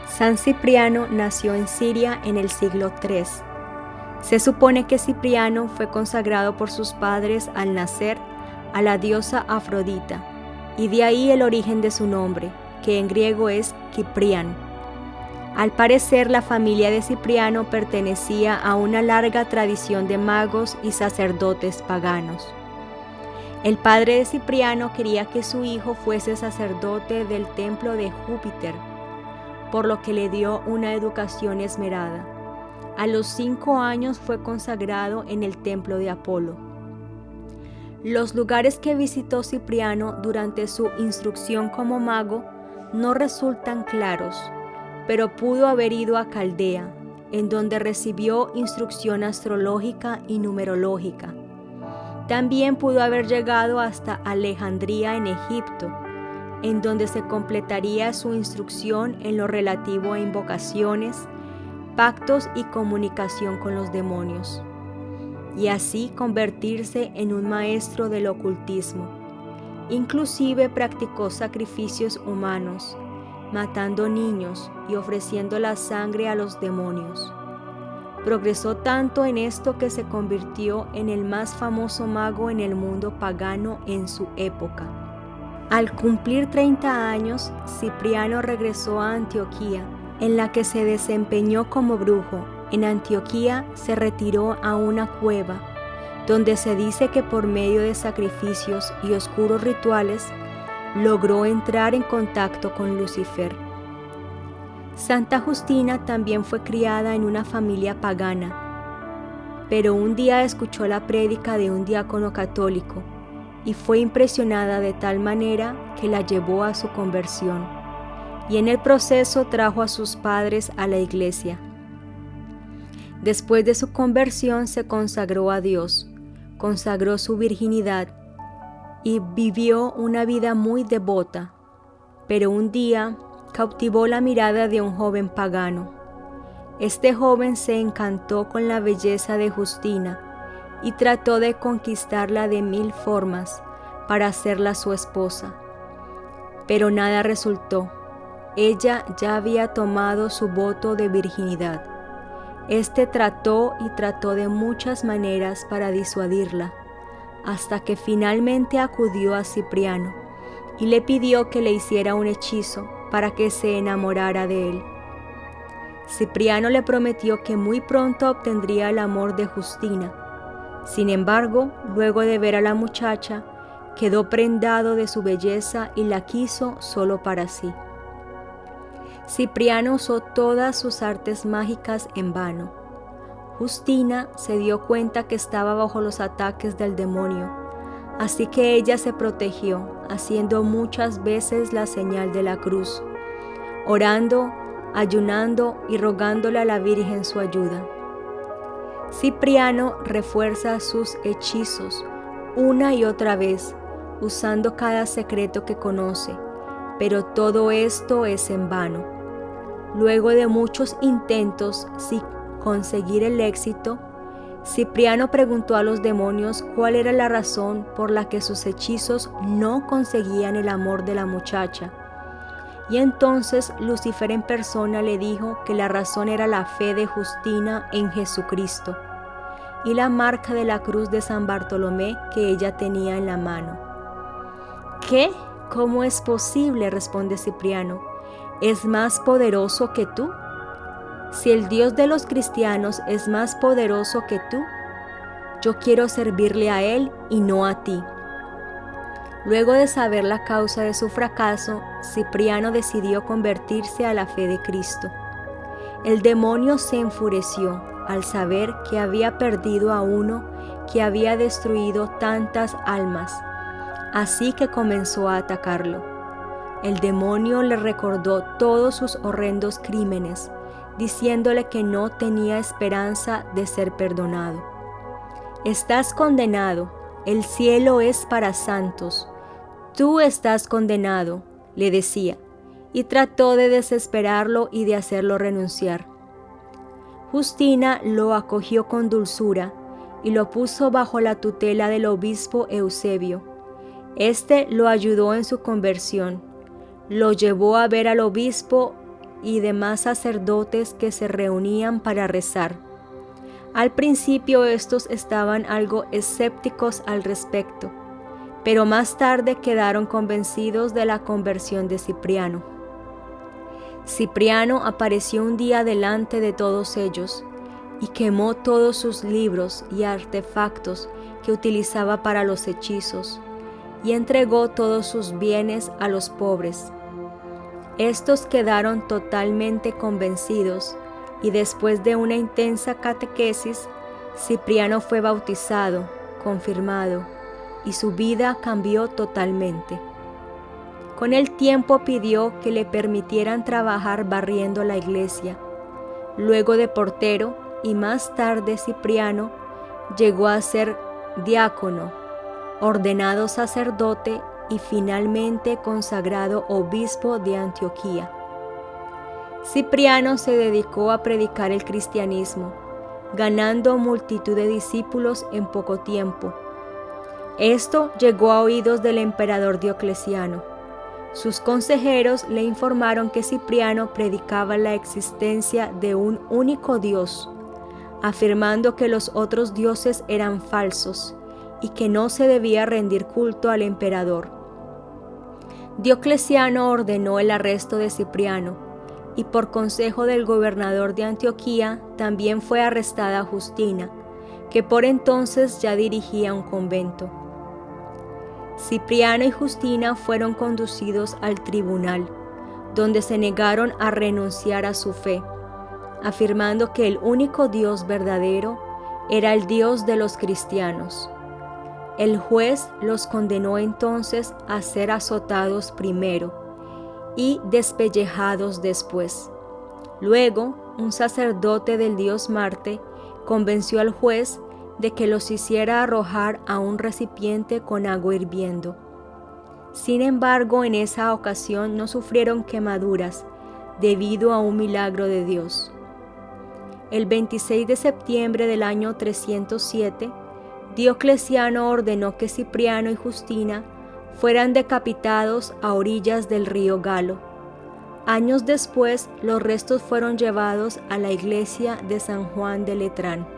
San Cipriano nació en Siria en el siglo III. Se supone que Cipriano fue consagrado por sus padres al nacer a la diosa Afrodita, y de ahí el origen de su nombre, que en griego es Kiprián. Al parecer, la familia de Cipriano pertenecía a una larga tradición de magos y sacerdotes paganos. El padre de Cipriano quería que su hijo fuese sacerdote del templo de Júpiter, por lo que le dio una educación esmerada. A los 5 años fue consagrado en el templo de Apolo. Los lugares que visitó Cipriano durante su instrucción como mago no resultan claros, pero pudo haber ido a Caldea, en donde recibió instrucción astrológica y numerológica. También pudo haber llegado hasta Alejandría en Egipto, en donde se completaría su instrucción en lo relativo a invocaciones, pactos y comunicación con los demonios, y así convertirse en un maestro del ocultismo. Inclusive practicó sacrificios humanos, matando niños y ofreciendo la sangre a los demonios. Progresó tanto en esto que se convirtió en el más famoso mago en el mundo pagano en su época. Al cumplir 30 años, Cipriano regresó a Antioquía, en la que se desempeñó como brujo. En Antioquía se retiró a una cueva, donde se dice que por medio de sacrificios y oscuros rituales logró entrar en contacto con Lucifer. Santa Justina también fue criada en una familia pagana, pero un día escuchó la prédica de un diácono católico y fue impresionada de tal manera que la llevó a su conversión, y en el proceso trajo a sus padres a la iglesia. Después de su conversión se consagró a Dios, consagró su virginidad y vivió una vida muy devota, pero un día cautivó la mirada de un joven pagano. Este joven se encantó con la belleza de Justina y trató de conquistarla de 1000 formas para hacerla su esposa, pero nada resultó. Ella ya había tomado su voto de virginidad. Este trató y trató de muchas maneras para disuadirla, hasta que finalmente acudió a Cipriano y le pidió que le hiciera un hechizo para que se enamorara de él. Cipriano le prometió que muy pronto obtendría el amor de Justina. Sin embargo, luego de ver a la muchacha, quedó prendado de su belleza y la quiso solo para sí. Cipriano usó todas sus artes mágicas en vano. Justina se dio cuenta que estaba bajo los ataques del demonio, así que ella se protegió, haciendo muchas veces la señal de la cruz, orando, ayunando y rogándole a la Virgen su ayuda. Cipriano refuerza sus hechizos una y otra vez, usando cada secreto que conoce, pero todo esto es en vano. Luego de muchos intentos sin conseguir el éxito, Cipriano preguntó a los demonios cuál era la razón por la que sus hechizos no conseguían el amor de la muchacha. Y entonces Lucifer en persona le dijo que la razón era la fe de Justina en Jesucristo y la marca de la cruz de San Bartolomé que ella tenía en la mano. ¿Qué? ¿Cómo es posible?, responde Cipriano. ¿Es más poderoso que tú? Si el Dios de los cristianos es más poderoso que tú, yo quiero servirle a Él y no a ti. Luego de saber la causa de su fracaso, Cipriano decidió convertirse a la fe de Cristo. El demonio se enfureció al saber que había perdido a uno que había destruido tantas almas, así que comenzó a atacarlo. El demonio le recordó todos sus horrendos crímenes, diciéndole que no tenía esperanza de ser perdonado. Estás condenado, el cielo es para santos. Tú estás condenado, le decía, y trató de desesperarlo y de hacerlo renunciar. Justina lo acogió con dulzura y lo puso bajo la tutela del obispo Eusebio. Este lo ayudó en su conversión, lo llevó a ver al obispo y demás sacerdotes que se reunían para rezar. Al principio estos estaban algo escépticos al respecto, pero más tarde quedaron convencidos de la conversión de Cipriano. Cipriano apareció un día delante de todos ellos y quemó todos sus libros y artefactos que utilizaba para los hechizos, y entregó todos sus bienes a los pobres. Estos quedaron totalmente convencidos, y después de una intensa catequesis, Cipriano fue bautizado, confirmado, y su vida cambió totalmente. Con el tiempo pidió que le permitieran trabajar barriendo la iglesia. Luego de portero y más tarde Cipriano llegó a ser diácono, ordenado sacerdote y finalmente consagrado obispo de Antioquía. Cipriano se dedicó a predicar el cristianismo, ganando multitud de discípulos en poco tiempo. Esto llegó a oídos del emperador Diocleciano. Sus consejeros le informaron que Cipriano predicaba la existencia de un único Dios, afirmando que los otros dioses eran falsos y que no se debía rendir culto al emperador. Diocleciano ordenó el arresto de Cipriano, y por consejo del gobernador de Antioquía también fue arrestada Justina, que por entonces ya dirigía un convento. Cipriano y Justina fueron conducidos al tribunal, donde se negaron a renunciar a su fe, afirmando que el único Dios verdadero era el Dios de los cristianos. El juez los condenó entonces a ser azotados primero y despellejados después. Luego, un sacerdote del dios Marte convenció al juez de que los hiciera arrojar a un recipiente con agua hirviendo. Sin embargo, en esa ocasión no sufrieron quemaduras debido a un milagro de Dios. El 26 de septiembre del año 307, Diocleciano ordenó que Cipriano y Justina fueran decapitados a orillas del río Galo. Años después, los restos fueron llevados a la iglesia de San Juan de Letrán.